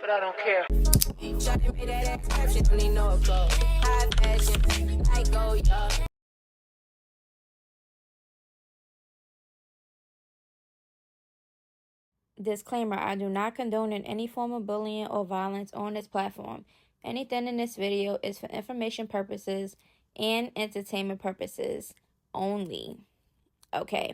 but I don't care. Disclaimer, I do not condone in any form of bullying or violence on this platform. Anything in this video is for information purposes and entertainment purposes only. Okay.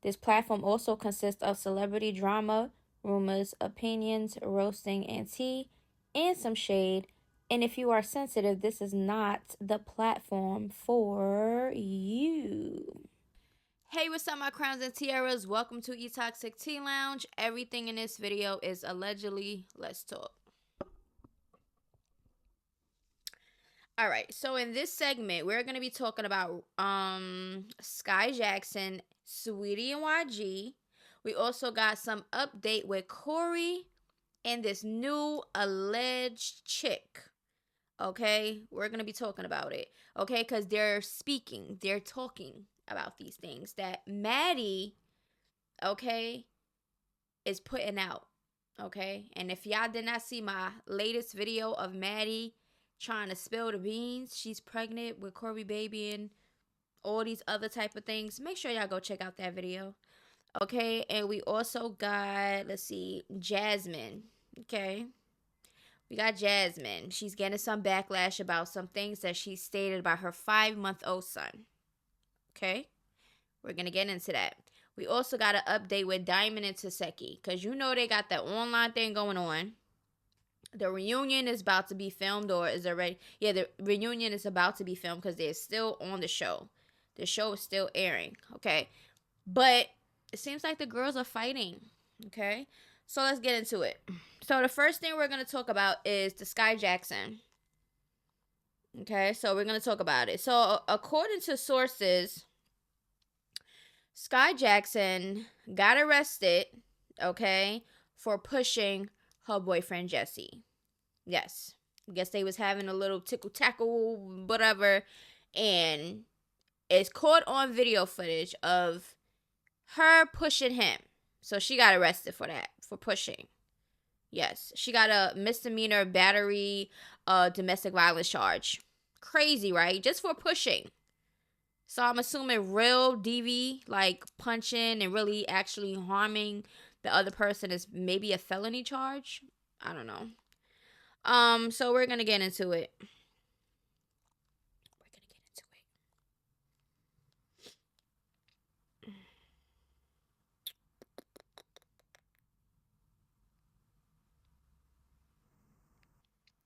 This platform also consists of celebrity drama, rumors, opinions, roasting, and tea, and some shade. And if you are sensitive, this is not the platform for you. Hey, what's up, my crowns and tiaras? Welcome to E-Toxic Tea Lounge. Everything in this video is allegedly. Let's talk. All right, so in this segment, we're going to be talking about Skai Jackson, Saweetie, and YG. We also got some update with Corey and this new alleged chick. Okay, we're going to be talking about it. Okay, because they're talking about these things that Maddie, okay, is putting out. Okay, and if y'all did not see my latest video of Maddie trying to spill the beans, she's pregnant with Corey baby and all these other type of things, make sure y'all go check out that video. Okay, and we also got, let's see, Jasmine. Okay, we got Jasmine. She's getting some backlash about some things that she stated about her 5-month-old son. Okay, we're gonna get into that. We also got an update with Diamond and Tesehki, because you know they got that online thing going on. The reunion is about to be filmed, or is already. Yeah, the reunion is about to be filmed because they're still on the show. The show is still airing, okay? But it seems like the girls are fighting, okay? So let's get into it. So the first thing we're going to talk about is the Skai Jackson. Okay, so we're going to talk about it. So according to sources, Skai Jackson got arrested, okay, for pushing her boyfriend Jesse. Yes. I guess they was having a little tickle-tackle, whatever. And it's caught on video footage of her pushing him. So she got arrested for that, for pushing. Yes. She got a misdemeanor battery, domestic violence charge. Crazy, right? Just for pushing. So I'm assuming real DV, like punching and really actually harming the other person, is maybe a felony charge. I don't know. So we're gonna get into it.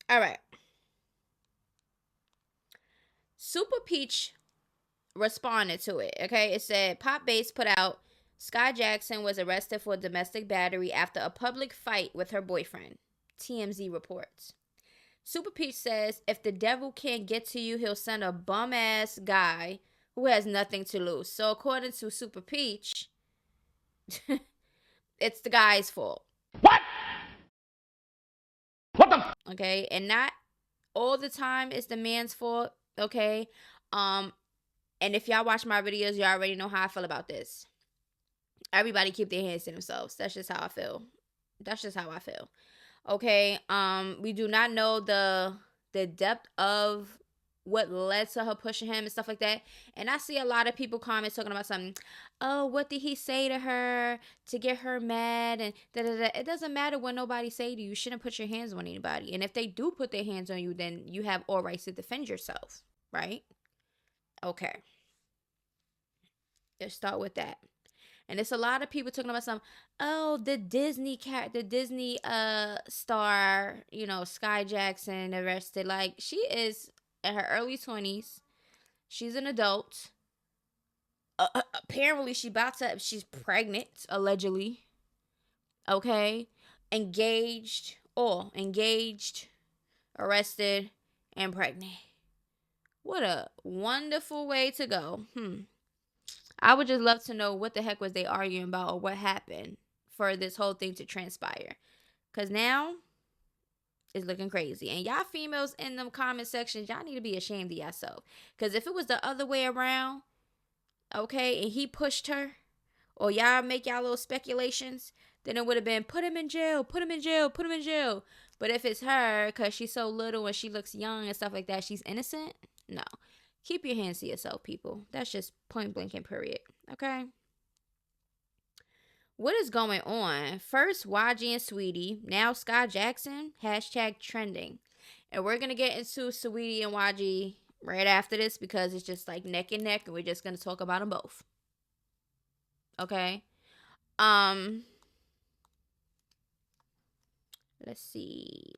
All right. Super Peach responded to it. Okay, it said Pop Bass put out Skai Jackson was arrested for domestic battery after a public fight with her boyfriend. TMZ reports. Super Peach says if the devil can't get to you, he'll send a bum ass guy who has nothing to lose. So according to Super Peach, it's the guy's fault. What? What the? Okay, and not all the time it's the man's fault. Okay, and if y'all watch my videos, y'all already know how I feel about this. Everybody keep their hands to themselves. That's just how I feel. Okay, we do not know the depth of what led to her pushing him and stuff like that. And I see a lot of people comment talking about something. Oh, what did he say to her to get her mad? And da-da-da. It doesn't matter what nobody say to you. You shouldn't put your hands on anybody. And if they do put their hands on you, then you have all rights to defend yourself, right? Okay. Let's start with that. And it's a lot of people talking about the Disney star, you know, Skai Jackson arrested. Like, she is in her early 20s. She's an adult. Apparently she's pregnant, allegedly. Okay. Engaged, arrested, and pregnant. What a wonderful way to go. I would just love to know what the heck was they arguing about, or what happened for this whole thing to transpire. Because now it's looking crazy. And y'all females in them comment sections, y'all need to be ashamed of yourself. Because if it was the other way around, okay, and he pushed her, or y'all make y'all little speculations, then it would have been put him in jail, put him in jail, put him in jail. But if it's her, because she's so little and she looks young and stuff like that, she's innocent? No. Keep your hands to yourself, people. That's just point blank and period. Okay? What is going on? First, YG and Saweetie. Now, Skai Jackson. Hashtag trending. And we're going to get into Saweetie and YG right after this because it's just like neck and neck and we're just going to talk about them both. Okay? Let's see.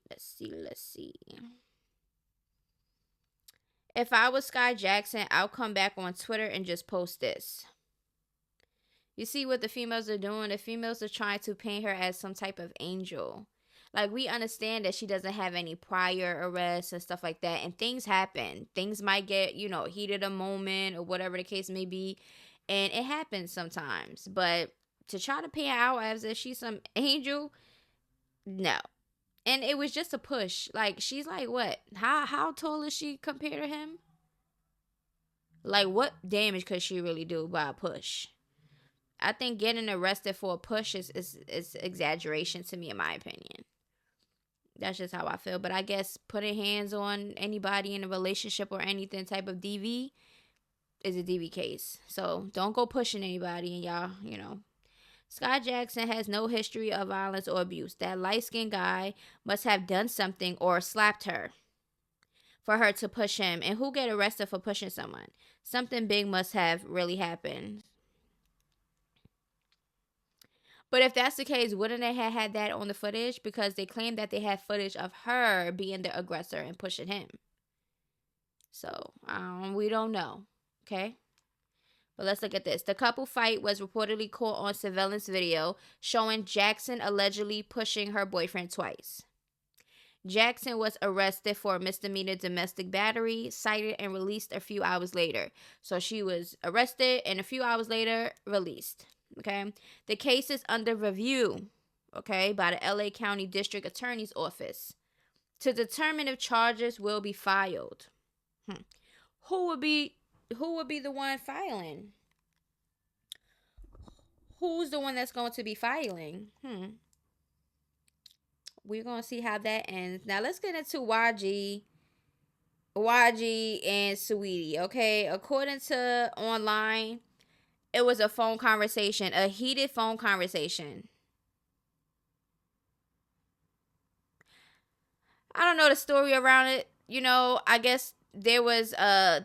If I was Skai Jackson, I'll come back on Twitter and just post this. You see what the females are doing? The females are trying to paint her as some type of angel. Like, we understand that she doesn't have any prior arrests and stuff like that. And things happen. Things might get, heated a moment or whatever the case may be. And it happens sometimes. But to try to paint her out as if she's some angel, no. And it was just a push. Like, she's like, what? How tall is she compared to him? Like, what damage could she really do by a push? I think getting arrested for a push is exaggeration to me, in my opinion. That's just how I feel. But I guess putting hands on anybody in a relationship or anything type of DV is a DV case. So don't go pushing anybody. And y'all, Skai Jackson has no history of violence or abuse. That light-skinned guy must have done something or slapped her for her to push him. And who get arrested for pushing someone? Something big must have really happened. But if that's the case, wouldn't they have had that on the footage? Because they claim that they had footage of her being the aggressor and pushing him. So, we don't know. Okay? But let's look at this. The couple fight was reportedly caught on surveillance video showing Jackson allegedly pushing her boyfriend twice. Jackson was arrested for misdemeanor domestic battery, cited and released a few hours later. So she was arrested and a few hours later released. Okay, the case is under review, okay, by the LA County District Attorney's Office to determine if charges will be filed. Who would be the one filing? Who's the one that's going to be filing? We're going to see how that ends. Now let's get into YG and Saweetie, okay? According to online, it was a phone conversation, a heated phone conversation. I don't know the story around it. I guess there was,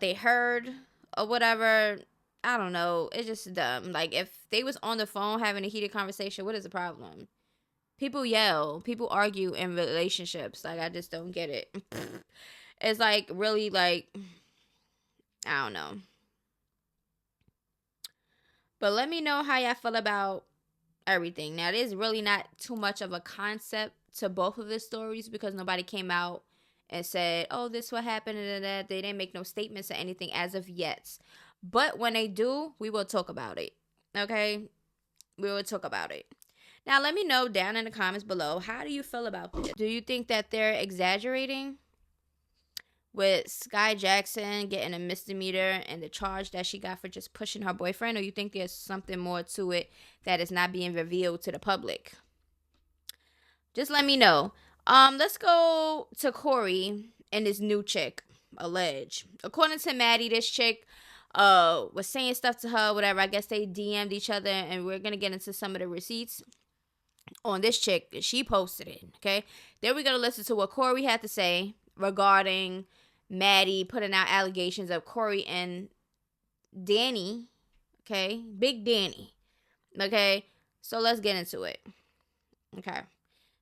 they heard or whatever. I don't know. It's just dumb. Like, if they was on the phone having a heated conversation, what is the problem? People yell. People argue in relationships. Like, I just don't get it. It's like, really, like, I don't know. But let me know how y'all feel about everything. Now, there's really not too much of a concept to both of the stories because nobody came out and said, oh, this what happened and that. They didn't make no statements or anything as of yet. But when they do, we will talk about it. Okay? We will talk about it. Now, let me know down in the comments below, how do you feel about this? Do you think that they're exaggerating with Skai Jackson getting a misdemeanor and the charge that she got for just pushing her boyfriend? Or you think there's something more to it that is not being revealed to the public? Just let me know. Let's go to Corey and this new chick, alleged. According to Maddie, this chick was saying stuff to her, whatever. I guess they DM'd each other, and we're going to get into some of the receipts on this chick. She posted it, okay? Then we're going to listen to what Corey had to say regarding Maddie putting out allegations of Corey and Danni, okay? Big Danni, okay? So let's get into it, okay?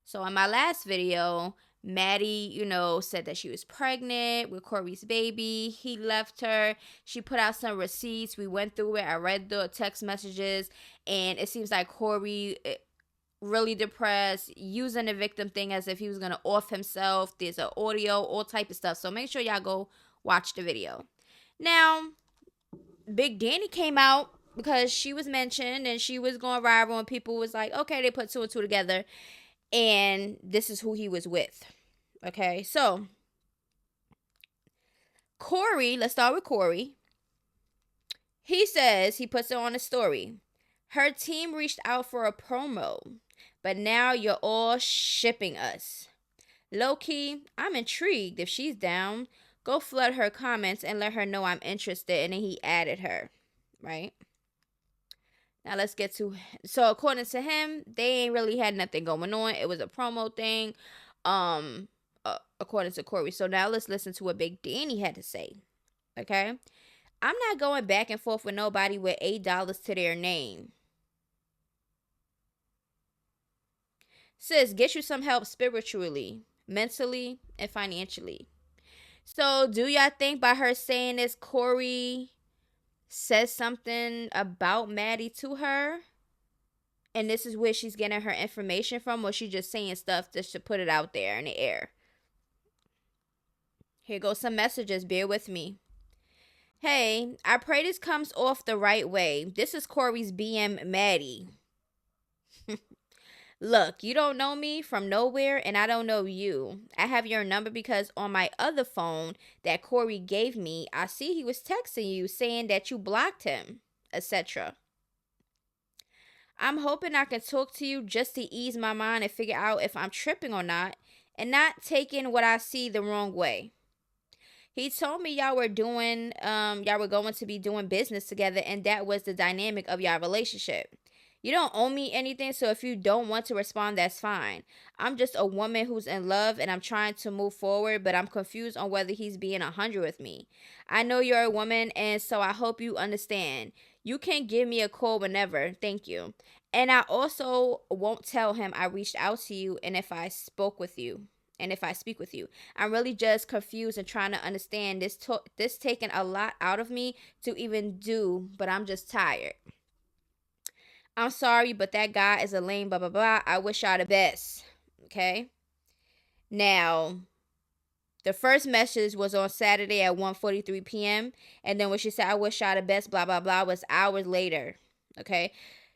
So in my last video, Maddie, said that she was pregnant with Corey's baby. He left her. She put out some receipts. We went through it. I read the text messages, and it seems like Corey really depressed, using the victim thing as if he was going to off himself. There's an audio, all type of stuff. So make sure y'all go watch the video. Now, Big Danni came out because she was mentioned and she was going viral and people was like, okay, they put two and two together and this is who he was with. Okay, so Corey, let's start with Corey. He says, he puts it on a story, her team reached out for a promo. but now you're all shipping us. Low-key, I'm intrigued. If she's down, go flood her comments and let her know I'm interested. And then he added her, right? Now let's get to, so according to him, they ain't really had nothing going on. It was a promo thing, according to Corey. So now let's listen to what Big Danni had to say. Okay, I'm not going back and forth with nobody with $8 to their name. Sis, get you some help spiritually, mentally, and financially. So do y'all think by her saying this, Corey says something about Maddie to her? And this is where she's getting her information from, or she just saying stuff just to put it out there in the air? Here goes some messages. Bear with me. Hey, I pray this comes off the right way. This is Corey's BM Maddie. Look, you don't know me from nowhere, and I don't know you. I have your number because on my other phone that Corey gave me, I see he was texting you saying that you blocked him, etc. I'm hoping I can talk to you just to ease my mind and figure out if I'm tripping or not, and not taking what I see the wrong way. He told me y'all were going to be doing business together, and that was the dynamic of y'all relationship. You don't owe me anything, so if you don't want to respond, that's fine. I'm just a woman who's in love, and I'm trying to move forward, but I'm confused on whether he's being 100 with me. I know you're a woman, and so I hope you understand. You can give me a call whenever. Thank you. And I also won't tell him I reached out to you and if I spoke with you. And if I speak with you, I'm really just confused and trying to understand this taking a lot out of me to even do, but I'm just tired. I'm sorry, but that guy is a lame, blah, blah, blah. I wish y'all the best. Okay? Now, the first message was on Saturday at 1:43 p.m. And then when she said, I wish y'all the best, blah, blah, blah, was hours later. Okay?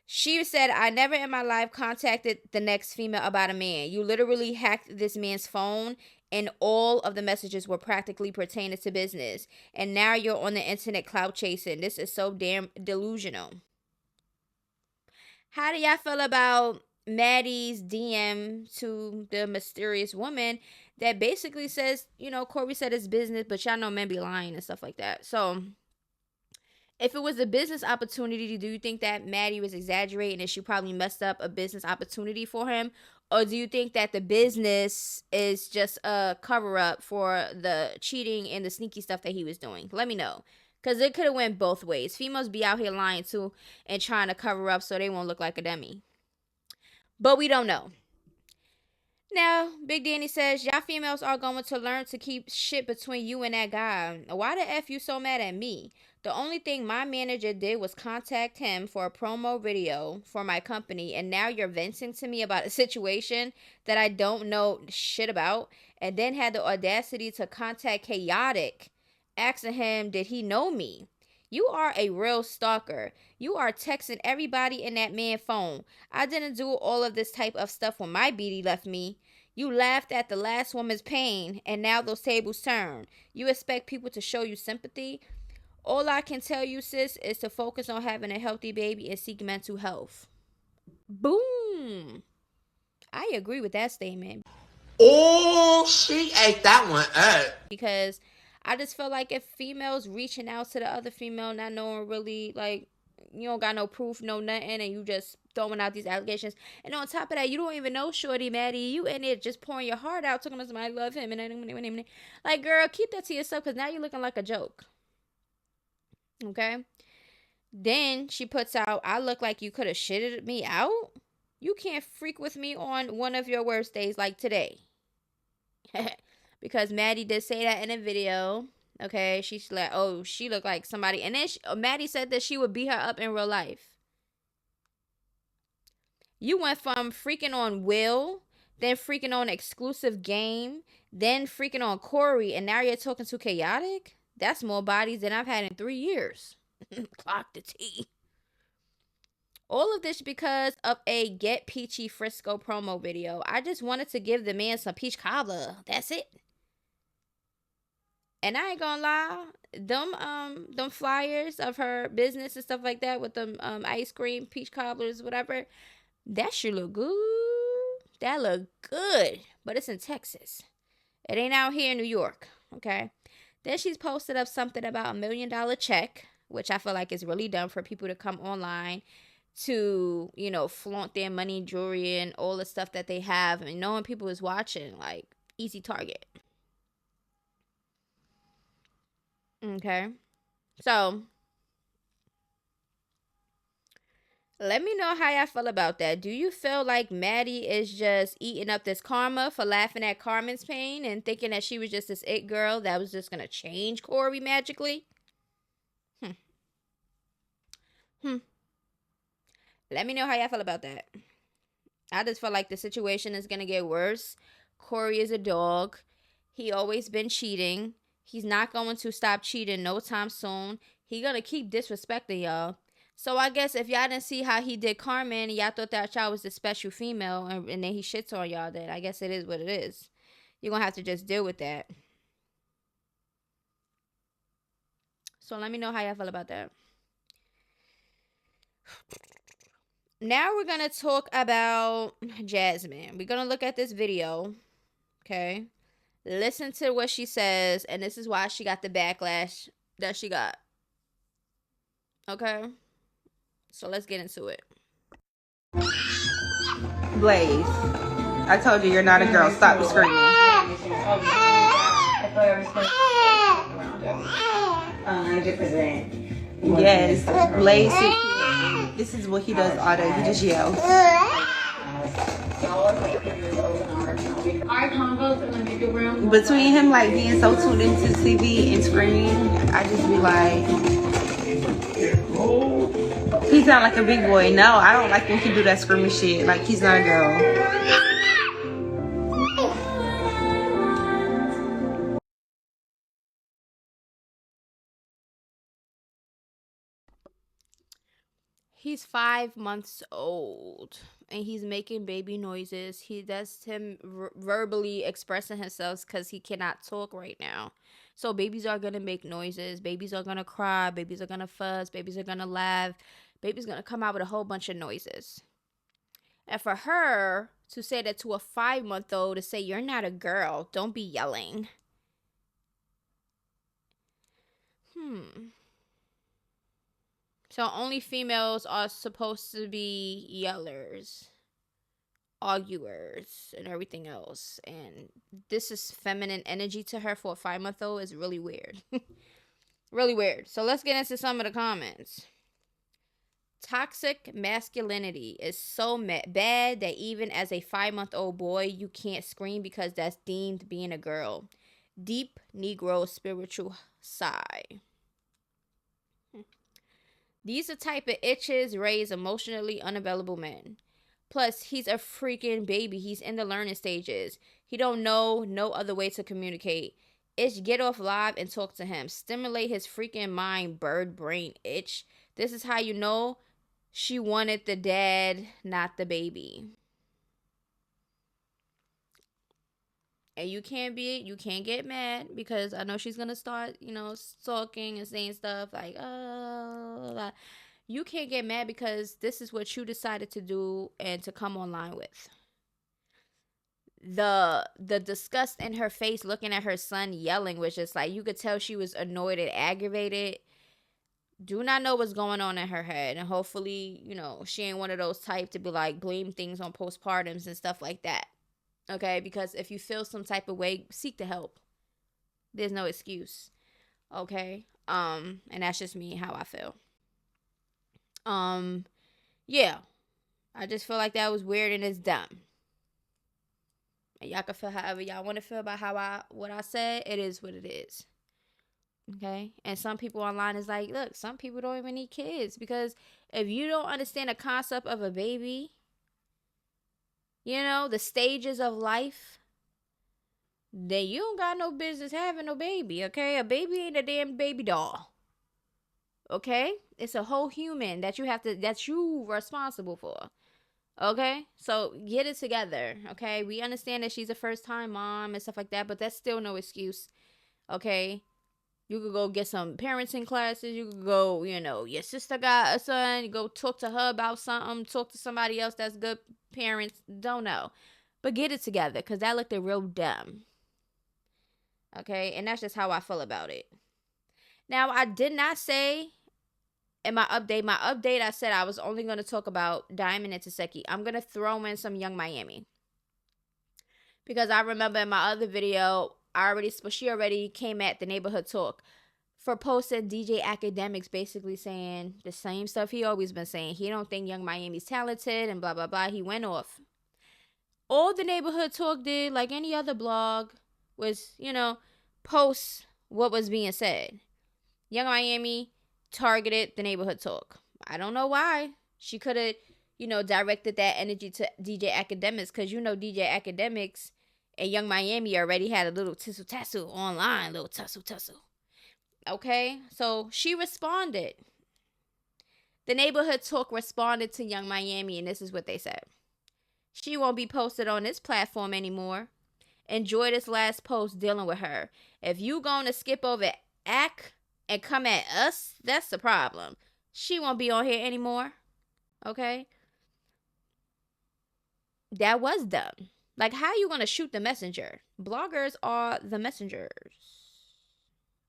She said, I never in my life contacted the next female about a man. You literally hacked this man's phone, and all of the messages were practically pertaining to business. And now you're on the internet clout chasing. This is so damn delusional. How do y'all feel about Maddie's DM to the mysterious woman that basically says, Corey said it's business, but y'all know men be lying and stuff like that. So if it was a business opportunity, do you think that Maddie was exaggerating and she probably messed up a business opportunity for him? Or do you think that the business is just a cover-up for the cheating and the sneaky stuff that he was doing? Let me know. Because it could have went both ways. Females be out here lying too and trying to cover up so they won't look like a dummy. But we don't know. Now, Big Danni says, y'all females are going to learn to keep shit between you and that guy. Why the F you so mad at me? The only thing my manager did was contact him for a promo video for my company, and now you're venting to me about a situation that I don't know shit about, and then had the audacity to contact Chaotic, asking him, did he know me? You are a real stalker. You are texting everybody in that man's phone. I didn't do all of this type of stuff when my BD left me. You laughed at the last woman's pain, and now those tables turn. You expect people to show you sympathy? All I can tell you, sis, is to focus on having a healthy baby and seek mental health. Boom. I agree with that statement. Oh, she ate that one up. Because I just feel like if females reaching out to the other female, not knowing really, like, you don't got no proof, no nothing, and you just throwing out these allegations. And on top of that, you don't even know Shorty Maddie. You in it just pouring your heart out, talking about somebody love him. And like, girl, keep that to yourself because now you're looking like a joke. Okay? Then she puts out, I look like you could have shitted me out. You can't freak with me on one of your worst days like today. Because Maddie did say that in a video. Okay, she's like, oh, she looked like somebody. And then Maddie said that she would beat her up in real life. You went from freaking on Will, then freaking on Exclusive Game, then freaking on Corey, and now you're talking to Chaotic? That's more bodies than I've had in 3 years. Clock the T. All of this because of a Get Peachy Frisco promo video. I just wanted to give the man some peach cobbler. That's it. And I ain't gonna lie, them flyers of her business and stuff like that with them ice cream, peach cobblers, whatever, that should look good. That look good, but it's in Texas. It ain't out here in New York, okay? Then she's posted up something about $1 million check, which I feel like is really dumb for people to come online to, flaunt their money, jewelry, and all the stuff that they have. And knowing people is watching, like, easy target. Okay. So, let me know how y'all feel about that. Do you feel like Maddie is just eating up this karma for laughing at Carmen's pain and thinking that she was just this it girl that was just going to change Corey magically? Let me know how y'all feel about that. I just feel like the situation is going to get worse. Corey is a dog. He always been cheating. He's not going to stop cheating no time soon. He going to keep disrespecting y'all. So I guess if y'all didn't see how he did Carmen and y'all thought that y'all was the special female and then he shits on y'all, then I guess it is what it is. You're going to have to just deal with that. So let me know how y'all feel about that. Now we're going to talk about Jasmine. We're going to look at this video. Okay. Listen to what she says. And this is why she got the backlash that she got. Okay. So let's get into it. Blaze, I told you you're not a girl. Stop screaming. 100%. Yes, Blaze. This is what he does all day. He just yells. Between him like being so tuned into TV and screaming, I just be like, he sound like a big boy. No, I don't like when he do that screaming shit. Like he's not a girl. He's 5 months old and he's making baby noises. That's him verbally expressing himself because he cannot talk right now. So babies are going to make noises. Babies are going to cry. Babies are going to fuss. Babies are going to laugh. Baby's going to come out with a whole bunch of noises. And for her to say that to a 5-month-old, to say, you're not a girl, don't be yelling. So only females are supposed to be yellers, arguers, and everything else. And this is feminine energy to her for a 5-month-old is really weird. Really weird. So let's get into some of the comments. Toxic masculinity is so bad that even as a 5-month-old boy, you can't scream because that's deemed being a girl. Deep Negro spiritual sigh. These are type of itches raise emotionally unavailable men. Plus, he's a freaking baby. He's in the learning stages. He don't know no other way to communicate. Itch, get off live and talk to him. Stimulate his freaking mind, bird brain itch. This is how you know she wanted the dad, not the baby. And you can't get mad because I know she's going to start, stalking and saying stuff like, oh, you can't get mad because this is what you decided to do and to come online with. The disgust in her face looking at her son yelling was just like, you could tell she was annoyed and aggravated. Do not know what's going on in her head. And hopefully, she ain't one of those type to be like, blame things on postpartums and stuff like that. Okay, because if you feel some type of way, seek the help. There's no excuse. Okay? And that's just me, how I feel. Yeah. I just feel like that was weird and it's dumb. And y'all can feel however y'all want to feel about what I said. It is what it is. Okay? And some people online is like, look, some people don't even need kids because if you don't understand the concept of a baby, the stages of life, then you don't got no business having no baby, okay? A baby ain't a damn baby doll. Okay? It's a whole human that you responsible for. Okay? So get it together, okay? We understand that she's a first-time mom and stuff like that, but that's still no excuse, okay? You could go get some parenting classes. You could go, your sister got a son. You go talk to her about something. Talk to somebody else that's good parents. Don't know. But get it together, because that looked real dumb. Okay, and that's just how I feel about it. Now, I did not say in my update, I said I was only going to talk about Diamond and Tesehki. I'm going to throw in some Young Miami. Because I remember in my other video, she already came at the neighborhood talk for posting DJ Academics basically saying the same stuff he always been saying. He don't think Young Miami's talented and blah, blah, blah. He went off. All the neighborhood talk did, like any other blog, was, post what was being said. Young Miami targeted the neighborhood talk. I don't know why. She could have, directed that energy to DJ Academics, because DJ Academics and Young Miami already had a little tussle online, little tussle. Okay, so she responded. The neighborhood talk responded to Young Miami, and this is what they said. She won't be posted on this platform anymore. Enjoy this last post dealing with her. If you gonna skip over Ack and come at us, that's the problem. She won't be on here anymore. Okay? That was dumb. Like, how you gonna shoot the messenger? Bloggers are the messengers.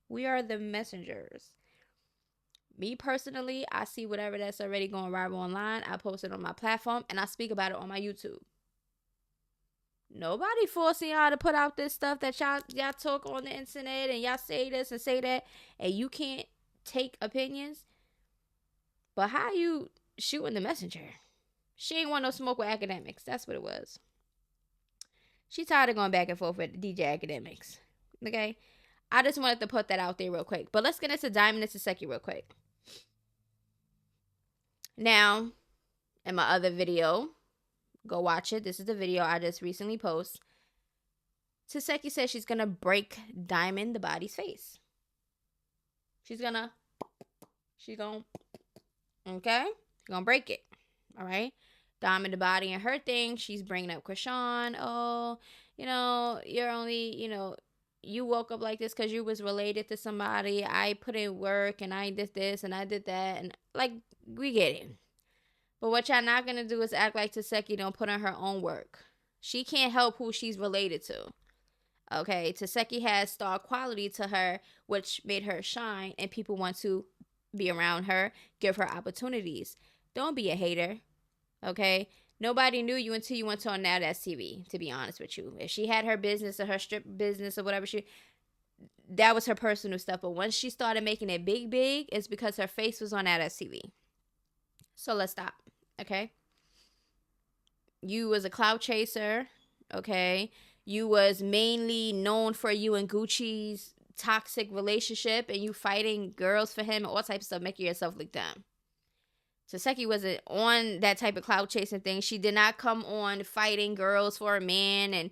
We are the messengers. Me personally, I see whatever that's already going viral online. I post it on my platform and I speak about it on my YouTube. Nobody forcing y'all to put out this stuff that y'all talk on the internet and y'all say this and say that and you can't take opinions. But how you shooting the messenger? She ain't want no smoke with Academics. That's what it was. She tired of going back and forth with DJ Academics. Okay? I just wanted to put that out there real quick. But let's get into Diamond and Tesehki real quick. Now, in my other video, go watch it. This is the video I just recently posted. Tesehki says she's going to break Diamond the body's face. She's going to break it. All right? Diamond the body and her thing. She's bringing up Krishan. Oh, you're only, you woke up like this because you was related to somebody. I put in work and I did this and I did that. And like, we get it. But what y'all not going to do is act like Tesehki don't put in her own work. She can't help who she's related to. Okay, Tesehki has star quality to her, which made her shine. And people want to be around her, give her opportunities. Don't be a hater. Okay? Nobody knew you until you went on Now That's TV, to be honest with you. If she had her business or her strip business or whatever, that was her personal stuff. But once she started making it big, it's because her face was on Now That's TV. So let's stop, okay? You was a clout chaser, okay? You was mainly known for you and Gucci's toxic relationship and you fighting girls for him and all types of stuff, making yourself look dumb. Tesehki wasn't on that type of clout chasing thing. She did not come on fighting girls for a man and,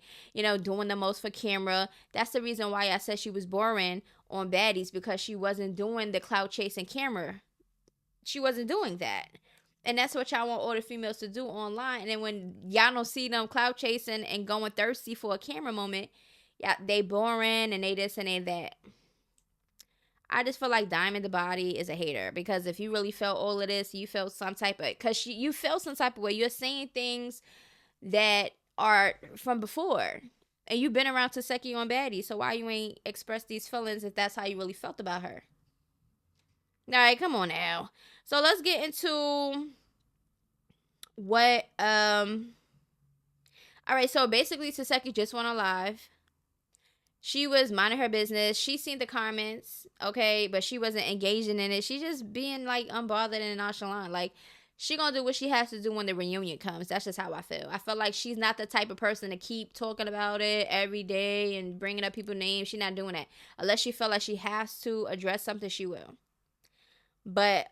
doing the most for camera. That's the reason why I said she was boring on Baddies, because she wasn't doing the clout chasing camera. She wasn't doing that. And that's what y'all want all the females to do online. And then when y'all don't see them clout chasing and going thirsty for a camera moment, yeah, they boring and they this and they that. I just feel like Diamond the body is a hater, because if you really felt all of this, you felt some type of, because you felt some type of way. You're saying things that are from before, and you've been around Tesehki on Baddies, so why you ain't express these feelings if that's how you really felt about her? All right, come on now. So let's get into what, all right, so basically Tesehki just went on live. She was minding her business. She seen the comments, okay, but she wasn't engaging in it. She just being like unbothered and nonchalant. Like, she gonna do what she has to do when the reunion comes. That's just how I feel. I feel like she's not the type of person to keep talking about it every day and bringing up people's names. She's not doing that. Unless she feel like she has to address something, she will. But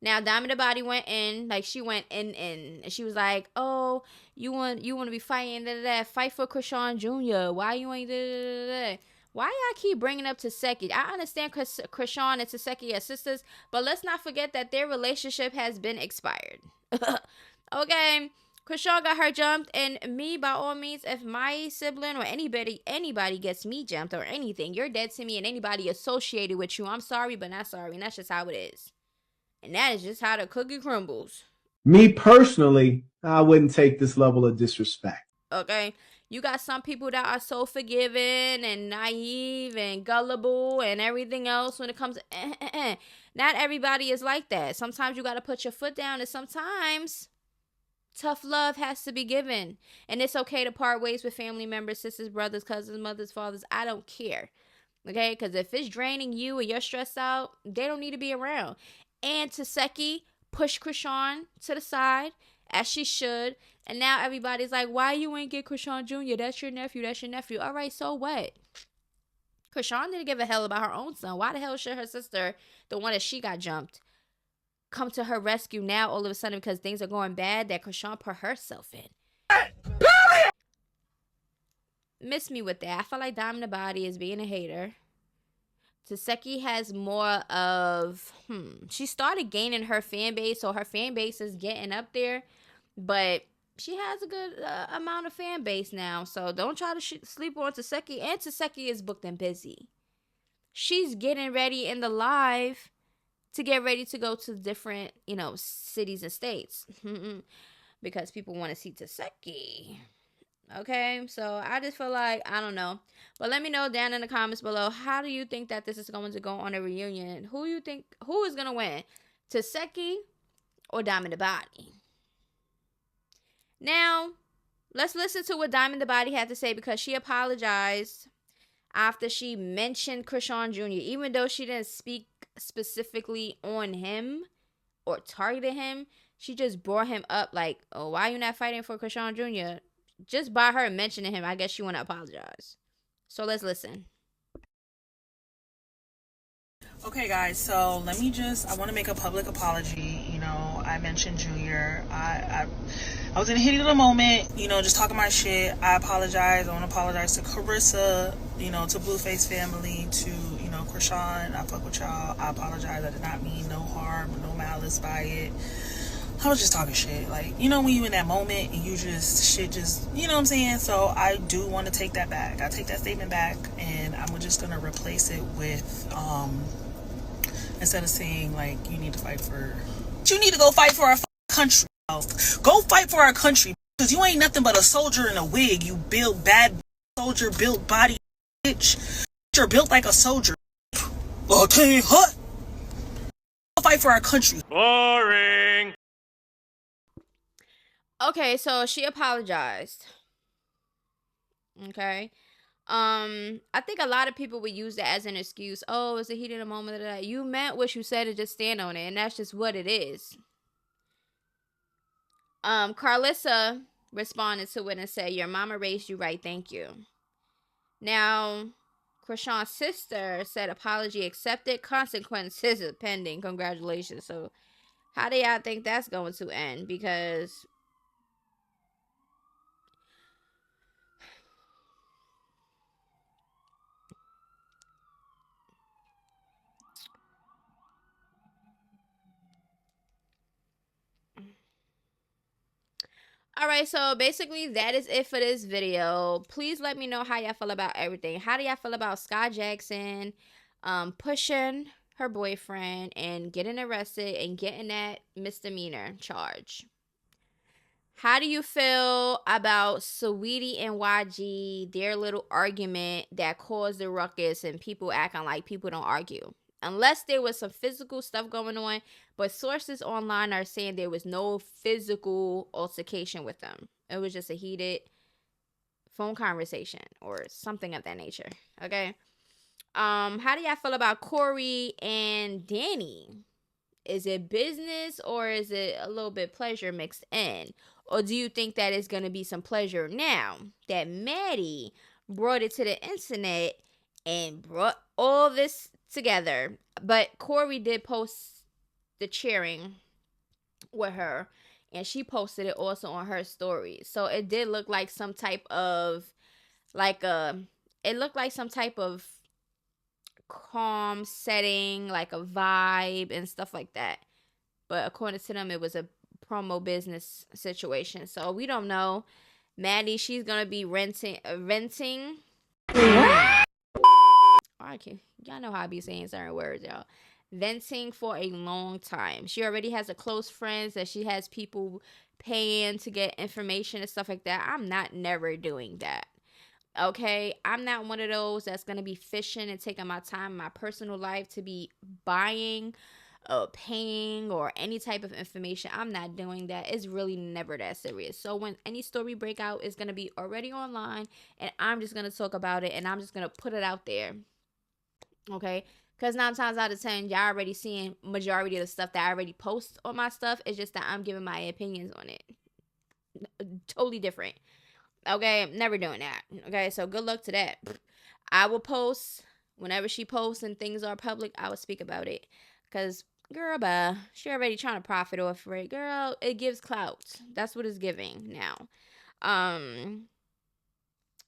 now Diamond the body went in, like she went in, and she was like, "Oh, you want to be fighting fight for Krishan Jr. Why you ain't Why y'all keep bringing up Tesehki? I understand Krishan and Tesehki are sisters, but let's not forget that their relationship has been expired. Okay, Krishan got her jumped, and me, by all means, if my sibling or anybody gets me jumped or anything, you're dead to me, and anybody associated with you, I'm sorry, but not sorry, and that's just how it is. And that is just how the cookie crumbles. Me personally, I wouldn't take this level of disrespect. Okay, you got some people that are so forgiving and naive and gullible and everything else when it comes to not everybody is like that. Sometimes you got to put your foot down, and sometimes tough love has to be given, and it's okay to part ways with family members, sisters, brothers, cousins, mothers, fathers. I don't care, okay? Because if it's draining you and you're stressed out, they don't need to be around. And Tesehki pushed Krishan to the side, as she should. And now everybody's like, why you ain't get Krishan Jr.? That's your nephew. That's your nephew. All right, so what? Krishan didn't give a hell about her own son. Why the hell should her sister, the one that she got jumped, come to her rescue now all of a sudden because things are going bad that Krishan put herself in? Miss me with that. I feel like Diamond the Body is being a hater. Tesehki has more of, she started gaining her fan base, so her fan base is getting up there, but she has a good amount of fan base now, so don't try to sleep on Tesehki, and Tesehki is booked and busy. She's getting ready in the live to get ready to go to different, cities and states, because people want to see Tesehki. Okay, so I just feel like, I don't know. But let me know down in the comments below, how do you think that this is going to go on a reunion? Who is going to win? Tesehki or Diamond the Body? Now, let's listen to what Diamond the Body had to say, because she apologized after she mentioned Krishan Jr. Even though she didn't speak specifically on him or targeted him, she just brought him up like, oh, why are you not fighting for Krishan Jr.? Just by her mentioning him, I guess she want to apologize. So let's listen. Okay, guys, so I want to make a public apology. I mentioned Junior. I was in a heat of the moment, just talking my shit. I apologize. I want to apologize to Carissa, to Blueface family, to, Krishan. I fuck with y'all. I apologize. I did not mean no harm or no malice by it. I was just talking shit. Like, when you in that moment and you just, you know what I'm saying? So I do want to take that back. I take that statement back, and I'm just going to replace it with, instead of saying, like, you need to go fight for our country. Go fight for our country, because you ain't nothing but a soldier in a wig. You build bad soldier, built body, bitch. You're built like a soldier. Okay, huh? Go fight for our country. Boring. Okay, so she apologized. Okay. I think a lot of people would use that as an excuse. Oh, it's a heat in a moment of that. You meant what you said and just stand on it, and that's just what it is. Carlissa responded to it and said, your mama raised you right, thank you. Now, Krishan's sister said apology accepted, consequences pending. Congratulations. So how do y'all think that's going to end? Because alright, so basically that is it for this video. Please let me know how y'all feel about everything. How do y'all feel about Skai Jackson pushing her boyfriend and getting arrested and getting that misdemeanor charge? How do you feel about Saweetie and YG, their little argument that caused the ruckus and people acting like people don't argue? Unless there was some physical stuff going on, but sources online are saying there was no physical altercation with them. It was just a heated phone conversation or something of that nature. Okay. How do y'all feel about Corey and Danni? Is it business or is it a little bit pleasure mixed in? Or do you think that it's going to be some pleasure now that Maddie brought it to the internet and brought all this together? But Corey did post the cheering with her, and she posted it also on her story. So it did look like some type of calm setting, like a vibe and stuff like that. But according to them, it was a promo business situation. So we don't know. Maddie, she's gonna be renting. What? Y'all know how I be saying certain words, y'all. venting for a long time. She already has a close friends that she has people paying to get information and stuff like that. I'm not never doing that. Okay, I'm not one of those that's going to be fishing and taking my time in my personal life to be buying or paying or any type of information. I'm not doing that. It's really never that serious. So when any story breakout is going to be already online, and I'm just going to talk about it, and I'm just going to put it out there. Okay, because 9 times out of 10, y'all already seeing majority of the stuff that I already post on my stuff. It's just that I'm giving my opinions on it. Totally different. Okay, I'm never doing that. Okay, so good luck to that. I will post whenever she posts and things are public. I will speak about it. Because, girl, she already trying to profit off of it. Girl, it gives clout. That's what it's giving now.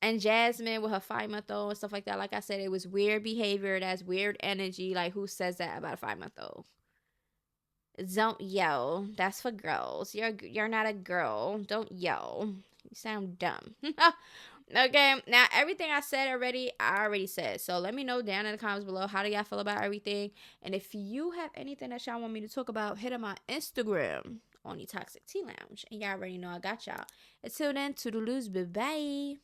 And Jasmine with her 5-month-old and stuff like that. Like I said, it was weird behavior. That's weird energy. Like, who says that about a 5-month-old? Don't yell. That's for girls. You're not a girl. Don't yell. You sound dumb. Okay, now everything I said already, I already said. So let me know down in the comments below, how do y'all feel about everything? And if you have anything that y'all want me to talk about, hit up my Instagram on the Toxic Tea Lounge. And y'all already know I got y'all. Until then, toodaloos, bye-bye.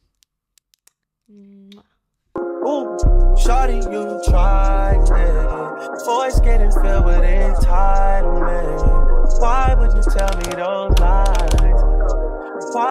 Ooh, shawty, you tried it. Voice getting filled with entitlement. Why would you tell me those lies? Why